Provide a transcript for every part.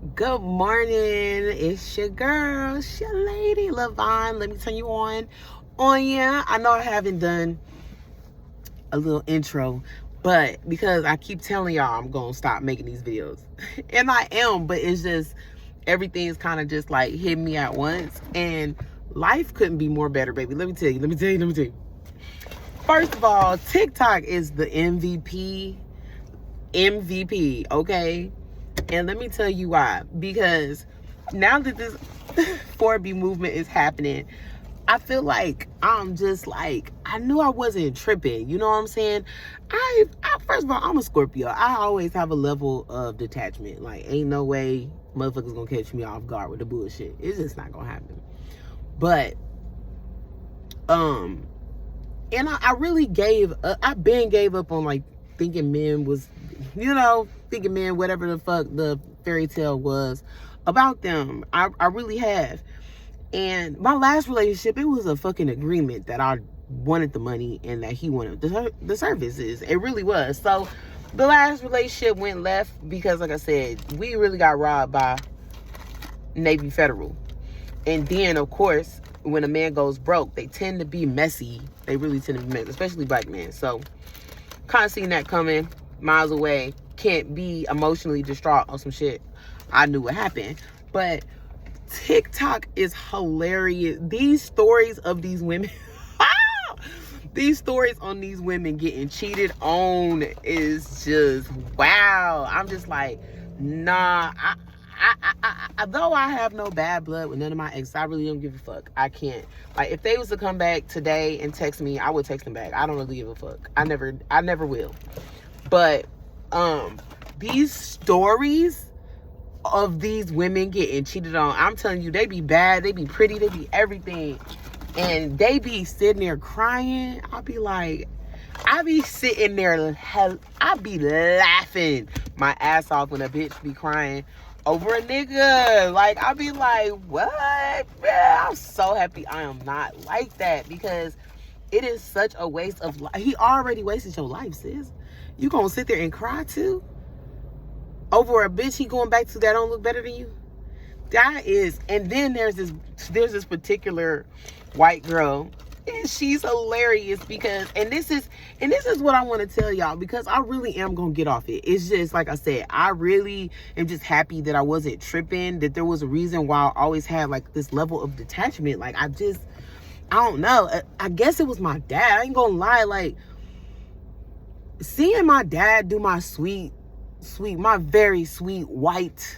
Good morning. It's your girl, it's your lady, Lavon. Let me turn you on. Yeah, I know I haven't done a little intro, but because I keep telling y'all I'm gonna stop making these videos. And I am, but it's just everything's kind of just like hitting me at once. And life couldn't be more better, baby. Let me tell you. First of all, TikTok is the MVP, okay? And let me tell you why. Because now that this 4B movement is happening, I feel like I'm just like, I knew I wasn't tripping. You know what I'm saying? I first of all, I'm a Scorpio. I always have a level of detachment. Like, ain't no way motherfuckers gonna catch me off guard with the bullshit. It's just not gonna happen. But, and I really gave up on like thinking men was, thinking men, whatever the fuck the fairy tale was about them. I really have. And my last relationship, it was a fucking agreement that I wanted the money and that he wanted the services. It really was. So the last relationship went left because, like I said, we really got robbed by Navy Federal. And then, of course, when a man goes broke, they tend to be messy. They really tend to be messy, especially black men. So, kind of seen that coming miles away. Can't be emotionally distraught on some shit. I knew what happened. But TikTok is hilarious. These stories of these women, these stories on these women getting cheated on is just wow. I'm just like, nah. Though I have no bad blood with none of my exes, I really don't give a fuck. I can't. Like, if they was to come back today and text me, I would text them back. I don't really give a fuck. I never will. But these stories of these women getting cheated on, I'm telling you, they be bad, they be pretty, they be everything, and they be sitting there crying. I'll be like, I be sitting there, I be laughing my ass off when a bitch be crying over a nigga. Like, I be like, what? Man, I'm so happy I am not like that, because it is such a waste of life. He already wasted your life, sis. You gonna sit there and cry too over a bitch he going back to that don't look better than you? That is. And then there's this particular white girl, and she's hilarious because, and this is what I want to tell y'all, because I really am gonna get off it. It's just like I said, I really am just happy that I wasn't tripping, that there was a reason why I always had like this level of detachment. Like, I don't know. I guess it was my dad. I ain't gonna lie. Like, seeing my dad do my my very sweet white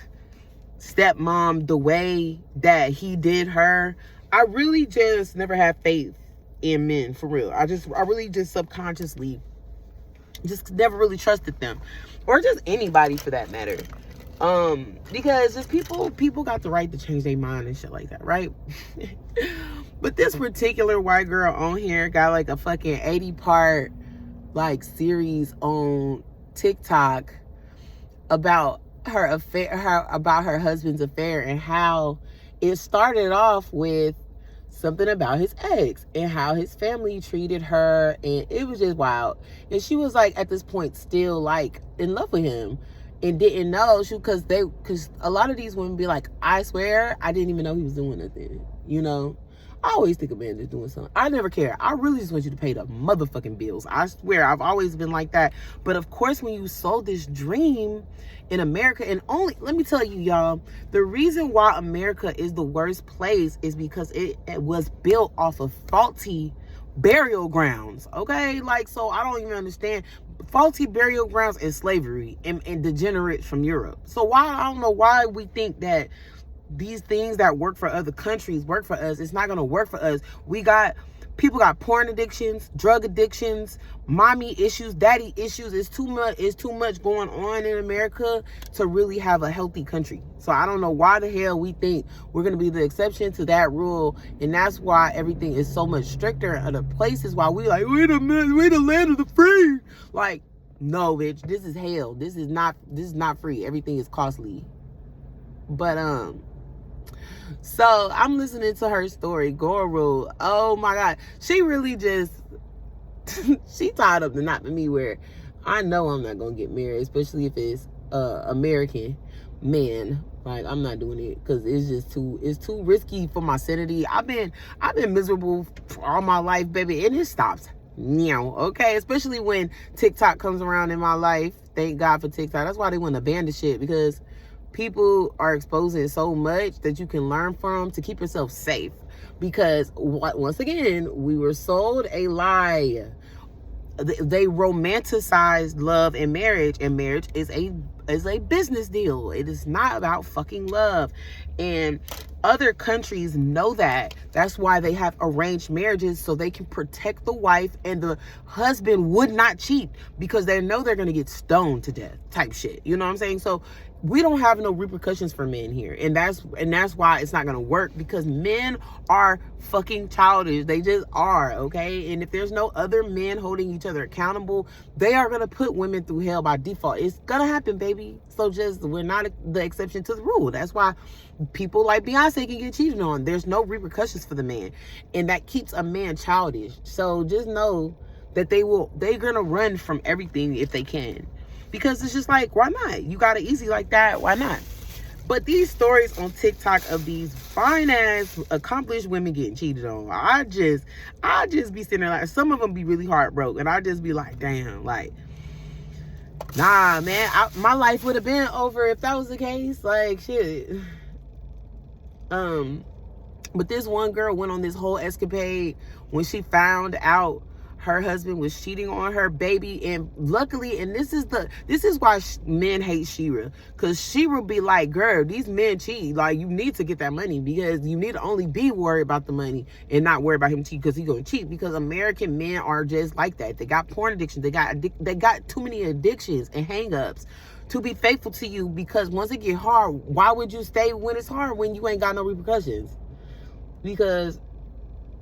stepmom the way that he did her, I really just never had faith in men, for real. I really just subconsciously just never really trusted them, or just anybody for that matter. Because just people got the right to change their mind and shit like that, right? But this particular white girl on here got like a fucking 80-part like series on TikTok about her affair, about her husband's affair, and how it started off with something about his ex and how his family treated her, and it was just wild. And she was like, at this point, still like in love with him, and didn't know because a lot of these women be like, I swear I didn't even know he was doing nothing. I always think a man is doing something. I never care. I really just want you to pay the motherfucking bills. I swear, I've always been like that. But of course, when you sold this dream in America, and only, let me tell you, y'all, the reason why America is the worst place is because it was built off of faulty burial grounds, okay? Like, so I don't even understand. Faulty burial grounds and slavery and degenerates from Europe. So I don't know why we think that these things that work for other countries work for us. It's not gonna work for us. People got porn addictions, drug addictions, mommy issues, daddy issues. It's too much going on in America to really have a healthy country. So I don't know why the hell we think we're gonna be the exception to that rule, and that's why everything is so much stricter. Other places, why we like, we the land of the free. Like, no, bitch, this is hell. This is not free. Everything is costly. But so I'm listening to her story, Guru. Oh my God. She really just, she tied up the knot to me, where I know I'm not going to get married, especially if it's American. men. Like, I'm not doing it because it's too risky for my sanity. I've been miserable for all my life, baby, and it stops now, okay? Especially when TikTok comes around in my life. Thank God for TikTok. That's why they want to ban the shit, because people are exposing so much that you can learn from to keep yourself safe. Because once again, we were sold a lie. They romanticized love and marriage is a business deal. It is not about fucking love. And other countries know that. That's why they have arranged marriages, so they can protect the wife, and the husband would not cheat because they know they're going to get stoned to death type shit. You know what I'm saying? So we don't have no repercussions for men here. And that's why it's not going to work, because men are fucking childish. They just are, okay? And if there's no other men holding each other accountable, they are going to put women through hell by default. It's going to happen, baby. So we're not the exception to the rule. That's why people like Beyonce can get cheated on. There's no repercussions for the man. And that keeps a man childish. So just know that they're going to run from everything if they can. Because it's just like, why not? You got it easy like that. Why not? But these stories on TikTok of these fine ass accomplished women getting cheated on, I just be sitting there like, some of them be really heartbroken, and I just be like, damn, like, nah, man, my life would have been over if that was the case. Like, shit. But this one girl went on this whole escapade when she found out her husband was cheating on her baby. And luckily, and this is why men hate H3ll, because H3ll be like, girl, these men cheat, like, you need to get that money, because you need to only be worried about the money and not worry about him cheating, because he's gonna cheat. Because American men are just like that. They got porn addiction, they got too many addictions and hang-ups to be faithful to you, because once it get hard, why would you stay when it's hard, when you ain't got no repercussions? Because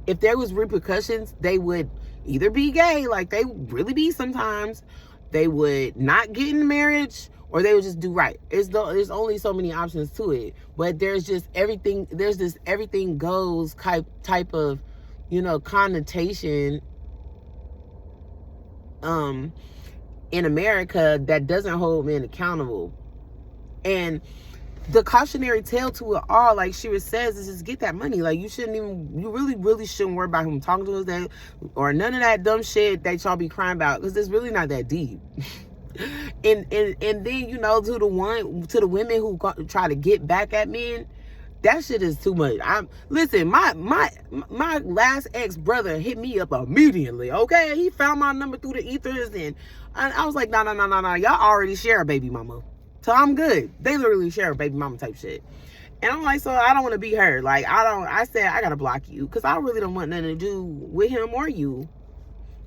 if there was repercussions, they would either be gay, like they really be sometimes, they would not get in marriage, or they would just do right. There's only so many options to it. But there's this everything goes type of, connotation in America that doesn't hold men accountable. And the cautionary tale to it all, like H3ll says, is just get that money. Like, you really shouldn't worry about him talking to us, that, or none of that dumb shit that y'all be crying about, because it's really not that deep. and then, to the women who try to get back at men, that shit is too much. Listen, my last ex-brother hit me up immediately, okay? He found my number through the ethers, and I was like, no, y'all already share a baby mama. So I'm good. They literally share a baby mama type shit. And I'm like, so I don't want to be her. Like, I said, I got to block you, because I really don't want nothing to do with him or you.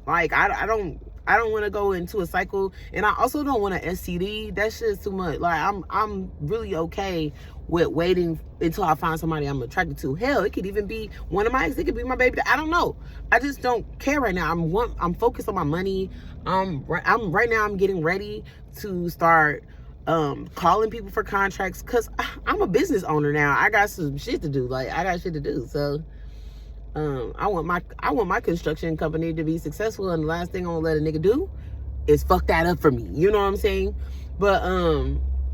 Like, I don't want to go into a cycle. And I also don't want an STD. That shit's too much. Like, I'm really okay with waiting until I find somebody I'm attracted to. Hell, it could even be one of my ex. It could be my baby. I don't know. I just don't care right now. I'm focused on my money. Right now I'm getting ready to start calling people for contracts, because I'm a business owner now. I got some shit to do. Like, I got shit to do. So I want my construction company to be successful, and the last thing I'm gonna let a nigga do is fuck that up for me. You know what I'm saying? But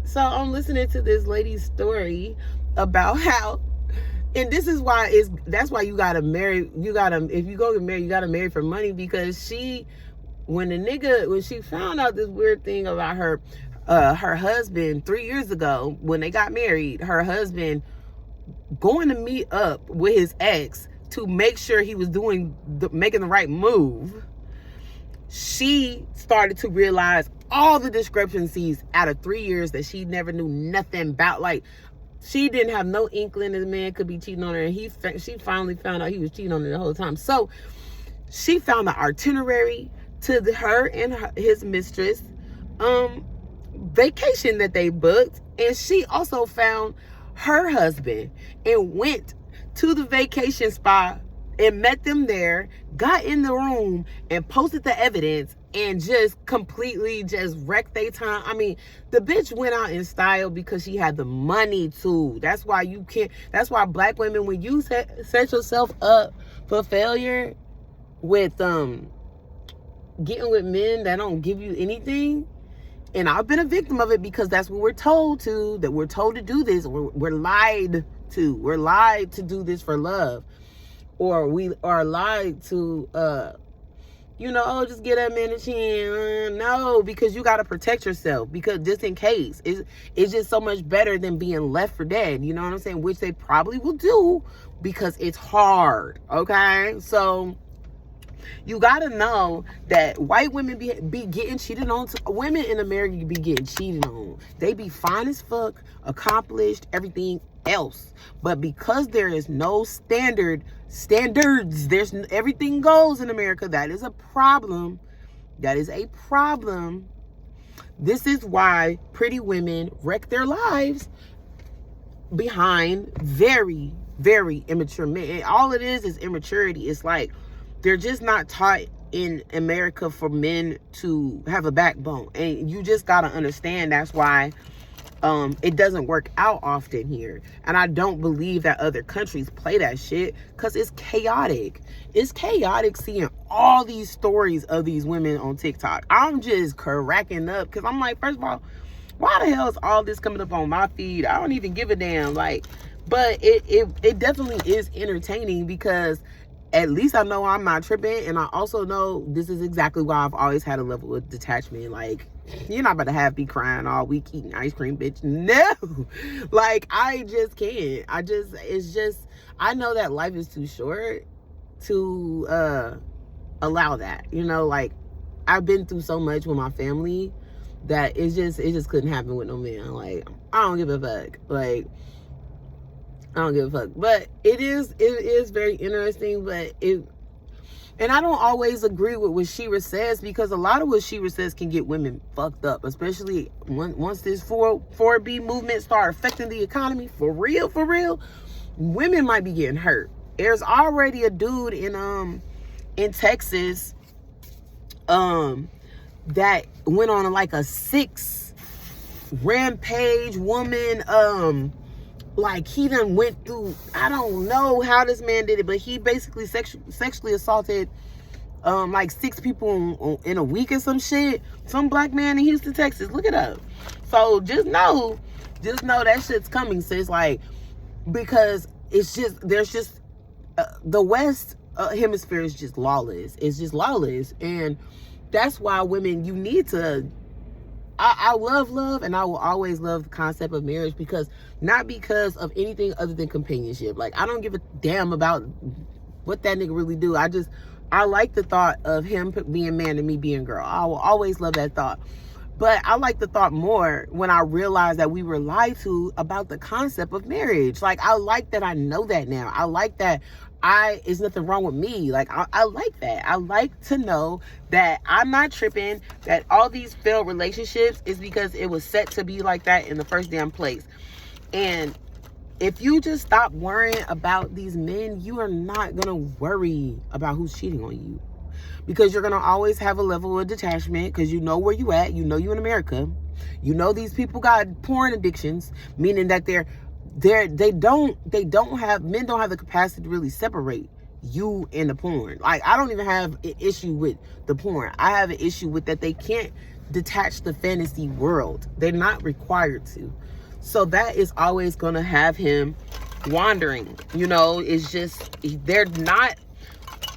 so I'm listening to this lady's story about how, and this is why that's why you gotta marry. If you go get married, you gotta marry for money, because when she found out this weird thing about her husband 3 years ago, when they got married, her husband going to meet up with his ex to make sure he was making the right move, she started to realize all the discrepancies out of 3 years that she never knew nothing about. Like, she didn't have no inkling this man could be cheating on her, and she finally found out he was cheating on her the whole time. So she found the itinerary to her and his mistress vacation that they booked, and she also found her husband and went to the vacation spot and met them there, got in the room and posted the evidence, and just completely just wrecked their time. I mean, the bitch went out in style because she had the money too. That's why black women, when you set yourself up for failure with getting with men that don't give you anything, And I've been a victim of it because that's what we're told to, that we're told to do this. We're lied to. We're lied to do this for love. Or we are lied to, oh, just get that man a chin. No, because you got to protect yourself. Because just in case. It's just so much better than being left for dead. You know what I'm saying? Which they probably will do because it's hard. Okay? So you gotta know that white women be getting cheated on. Women in America be getting cheated on. They be fine as fuck, accomplished, everything else. But because there is no standards, there's everything goes in America. That is a problem. That is a problem. This is why pretty women wreck their lives behind very, very immature men. All it is immaturity. It's like they're just not taught in America for men to have a backbone. And you just got to understand that's why it doesn't work out often here. And I don't believe that other countries play that shit because it's chaotic. It's chaotic seeing all these stories of these women on TikTok. I'm just cracking up because I'm like, first of all, why the hell is all this coming up on my feed? I don't even give a damn. Like, but it definitely is entertaining because at least I know I'm not tripping. And I also know this is exactly why I've always had a level of detachment. Like, you're not about to have me crying all week eating ice cream, bitch. No. Like, I just can't. I know that life is too short to allow that. Like, I've been through so much with my family that it just couldn't happen with no man. Like, I don't give a fuck. Like, I don't give a fuck. But it is very interesting, and I don't always agree with what H3ll says because a lot of what H3ll says can get women fucked up, especially once this 4B movement start affecting the economy for real, women might be getting hurt. There's already a dude in Texas that went on like a 6 rampage woman like he done went through, I don't know how this man did it, but he basically sexually assaulted like 6 people in a week or some shit. Some black man in Houston, Texas. Look it up. So just know that shit's coming, sis. Like, because there's just the West hemisphere is just lawless. It's just lawless, and that's why women, you need to. I love, and I will always love the concept of marriage not because of anything other than companionship. Like, I don't give a damn about what that nigga really do. I like the thought of him being man and me being girl. I will always love that thought. But I like the thought more when I realized that we were lied to about the concept of marriage. Like, I like that I know that now. I like that there's nothing wrong with me. Like, I like that. I like to know that I'm not tripping, that all these failed relationships is because it was set to be like that in the first damn place. And if you just stop worrying about these men, you are not going to worry about who's cheating on you. Because you're going to always have a level of detachment because you know where you at. You know you in America. You know these people got porn addictions, meaning that men don't have the capacity to really separate you and the porn. Like, I don't even have an issue with the porn. I have an issue with that they can't detach the fantasy world. They're not required to. So that is always going to have him wandering. It's just, they're not,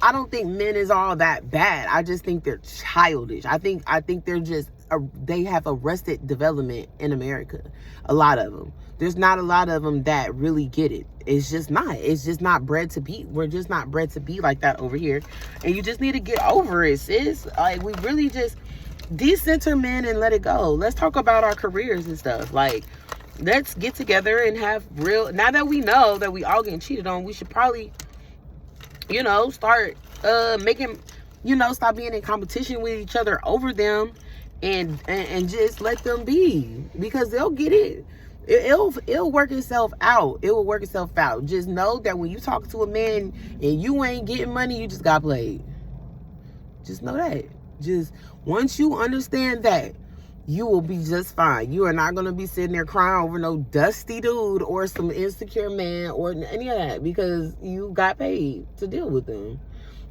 I don't think men is all that bad. I just think they're childish. I think they're just, they have arrested development in America. A lot of them. There's not a lot of them that really get it. It's just not bred to be. We're just not bred to be like that over here. And you just need to get over it, sis. Like, we really just decenter men and let it go. Let's talk about our careers and stuff. Like, let's get together and have real, now that we know that we all getting cheated on, we should probably, start making, stop being in competition with each other over them and just let them be, because they'll get it. It'll work itself out. It will work itself out. Just know that when you talk to a man and you ain't getting money, you just got played. Just know that. Just once you understand that, you will be just fine. You are not going to be sitting there crying over no dusty dude or some insecure man or any of that, because you got paid to deal with them.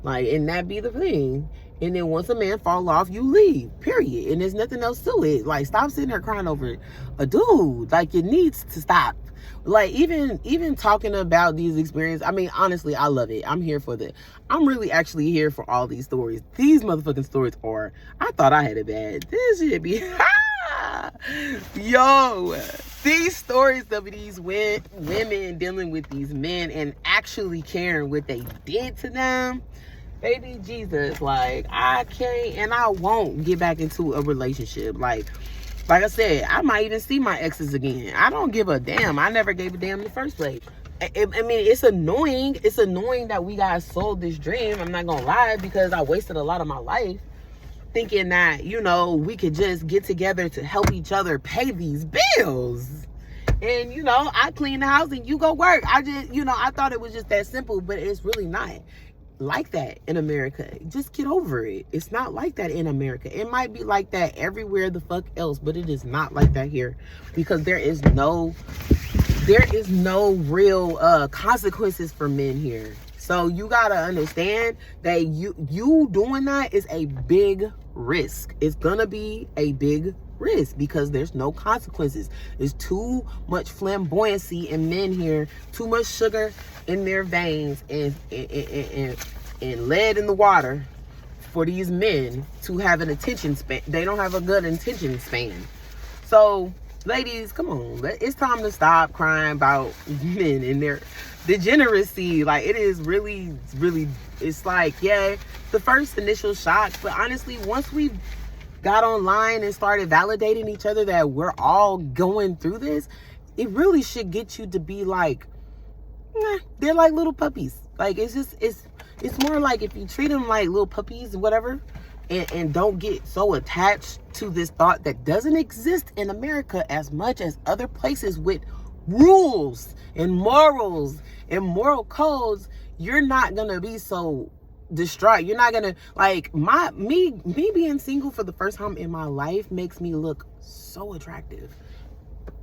Like, and that be the thing. And then once a man fall off, you leave, period. And there's nothing else to it. Like, stop sitting there crying over a dude. Like, it needs to stop. Like, even talking about these experiences, I mean, honestly, I love it. I'm here for that. I'm really actually here for all these stories. These motherfucking stories are, I thought I had it bad. This shit be, yo, these stories of these women dealing with these men and actually caring what they did to them. Baby Jesus, like, I can't and I won't get back into a relationship. Like I said, I might even see my exes again. I don't give a damn. I never gave a damn in the first place. I mean, it's annoying. It's annoying that we got sold this dream. I'm not gonna lie, because I wasted a lot of my life thinking that, you know, we could just get together to help each other pay these bills. And, you know, I clean the house and you go work. I just, you know, I thought it was just that simple, but it's really not like that in America. Just get over it. It's not like that in America. It might be like that everywhere the fuck else, but it is not like that here, because there is no real consequences for men here. So you gotta understand that you doing that is a big risk. It's gonna be a big risk because there's no consequences. There's too much flamboyancy in men here, too much sugar in their veins and lead in the water for these men to have an attention span. They don't have a good attention span. So ladies, come on, it's time to stop crying about men and their degeneracy. Like, it is really, it's like, yeah, the first initial shock, but honestly, once we got online and started validating each other that we're all going through this, it really should get you to be like, nah, they're like little puppies. Like, it's more like if you treat them like little puppies or whatever, and don't get so attached to this thought that doesn't exist in America as much as other places with rules and morals and moral codes, you're not gonna be so distraught. You're not gonna, like, me being single for the first time in my life makes me look so attractive.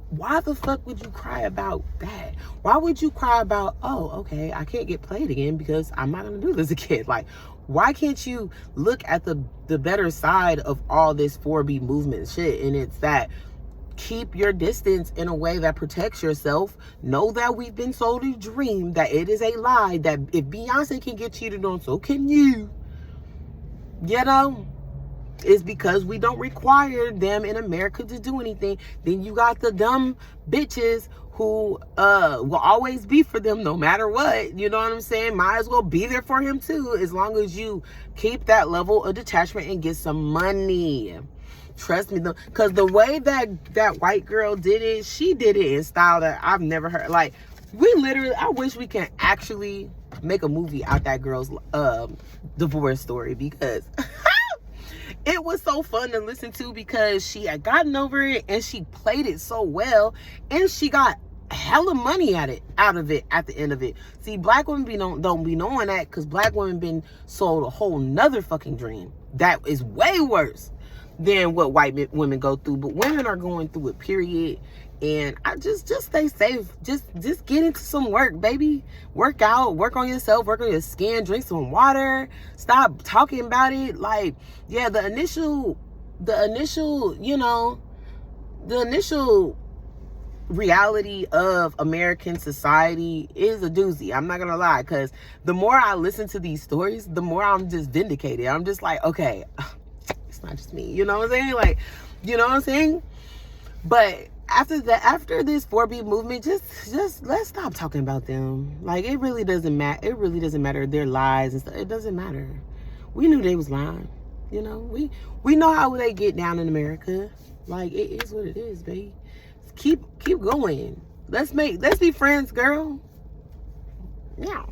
Why the fuck would you cry about that? Why would you cry about, oh, okay, I can't get played again because I'm not gonna do this again? Like, why can't you look at the better side of all this 4B movement shit? And it's that, keep your distance in a way that protects yourself. Know that we've been sold a dream, that it is a lie, that if Beyonce can get cheated on, so can you. You know? It's because we don't require them in America to do anything. Then you got the dumb bitches who will always be for them no matter what. You know what I'm saying? Might as well be there for him too, as long as you keep that level of detachment and get some money. Trust me, though, because the way that white girl did it, she did it in style that I've never heard. Like, we literally, I wish we can actually make a movie out that girl's divorce story, because it was so fun to listen to, because she had gotten over it and she played it so well, and she got hella money out of it at the end of it. See, black women don't be knowing that, because black women been sold a whole nother fucking dream that is way worse than what white women go through. But women are going through it, period. And I just stay safe. Just get into some work, baby. Work out, work on yourself, work on your skin, drink some water. Stop talking about it. Like, yeah, the initial, you know, the initial reality of American society is a doozy. I'm not gonna lie, because the more I listen to these stories, the more I'm just vindicated. I'm just like, okay, it's not just me. You know what I'm saying? Like, you know what I'm saying? But after this 4B movement, just let's stop talking about them. Like, it really doesn't matter. It really doesn't matter. Their lies and stuff. It doesn't matter. We knew they was lying. You know, we know how they get down in America. Like, it is what it is, babe. Keep going. Let's be friends, girl. Yeah.